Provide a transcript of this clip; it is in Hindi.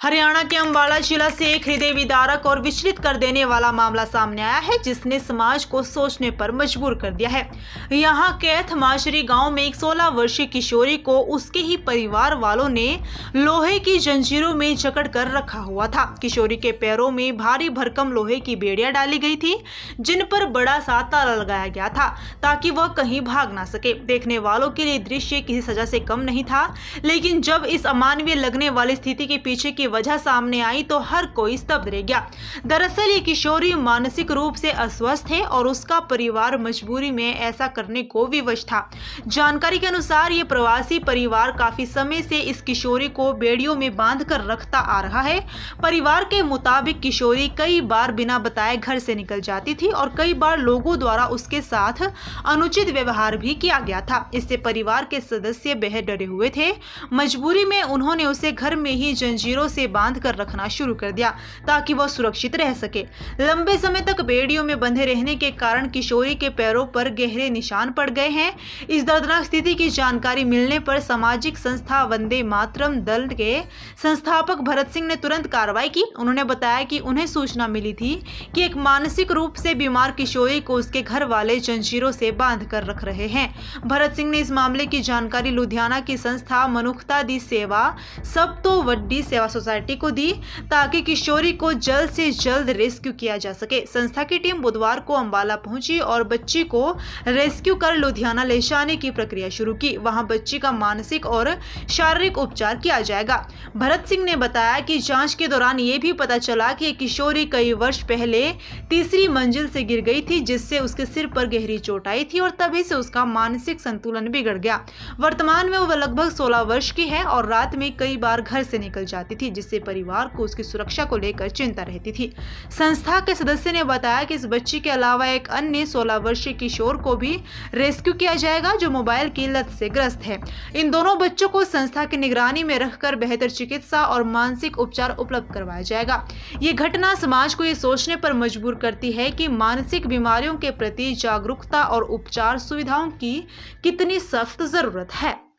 हरियाणा के अंबाला जिला से एक हृदय विदारक और विचलित कर देने वाला मामला सामने आया है, जिसने समाज को सोचने पर मजबूर कर दिया है। यहां कैथ माशरी गांव में एक 16 वर्षीय किशोरी को उसके ही परिवार वालों ने लोहे की जंजीरों में जकड़ कर रखा हुआ था। किशोरी के पैरों में भारी भरकम लोहे की बेड़ियां डाली गई थी, जिन पर बड़ा सा ताला लगाया गया था ताकि वह कहीं भाग ना सके। देखने वालों के लिए दृश्य किसी सजा से कम नहीं था, लेकिन जब इस अमानवीय लगने वाली स्थिति के पीछे की वजह सामने आई तो हर कोई स्तब्ध रह गया। दरअसल ये किशोरी मानसिक रूप से अस्वस्थ है और उसका परिवार मजबूरी में ऐसा करने को विवश था। जानकारी के अनुसार ये प्रवासी परिवार काफी समय से इस किशोरी को बेड़ियों में बांध कर रखता आ रहा है। परिवार के मुताबिक किशोरी कई बार बिना बताए घर से निकल जाती थी और कई बार लोगों द्वारा उसके साथ अनुचित व्यवहार भी किया गया था। इससे परिवार के सदस्य बेहद डरे हुए थे। मजबूरी में उन्होंने उसे घर में ही जंजीरों से बांध कर रखना शुरू कर दिया ताकि वह सुरक्षित रह सके। लंबे समय तक बेड़ियों में बंधे रहने के कारण किशोरी के पैरों पर गहरे निशान पड़ गए हैं। इस दर्दनाक स्थिति की जानकारी मिलने पर सामाजिक संस्था वंदे मातरम दल के संस्थापक भरत सिंह ने तुरंत कार्रवाई की। उन्होंने बताया कि उन्हें सूचना मिली थी कि एक मानसिक रूप से बीमार किशोरी को उसके घर वाले जंजीरों से बांध कर रख रहे हैं। भरत सिंह ने इस मामले की जानकारी लुधियाना की संस्था मनुखता दी सेवा सब तो वड्डी सेवा सोसाइटी को दी ताकि किशोरी को जल्द से जल्द रेस्क्यू किया जा सके। संस्था की टीम बुधवार को अंबाला पहुंची और बच्ची को रेस्क्यू कर लुधियाना ले जाने की प्रक्रिया शुरू की। वहां बच्ची का मानसिक और शारीरिक उपचार किया जाएगा। भरत सिंह ने बताया कि जांच के दौरान ये भी पता चला कि किशोरी कई वर्ष पहले तीसरी मंजिल से गिर गई थी, जिससे उसके सिर पर गहरी चोट आई थी और तभी से उसका मानसिक संतुलन बिगड़ गया। वर्तमान में वह लगभग 16 वर्ष की है और रात में कई बार घर से निकल जाती थी, जिससे परिवार को उसकी सुरक्षा को लेकर चिंता रहती थी। संस्था के सदस्य ने बताया कि इस बच्ची के अलावा एक अन्य 16 वर्षीय किशोर को भी रेस्क्यू किया जाएगा, जो मोबाइल की लत से ग्रस्त है। इन दोनों बच्चों को संस्था की निगरानी में रखकर बेहतर चिकित्सा और मानसिक उपचार उपलब्ध करवाया जाएगा। ये घटना समाज को ये सोचने पर मजबूर करती है कि मानसिक बीमारियों के प्रति जागरूकता और उपचार सुविधाओं की कितनी सख्त जरूरत है।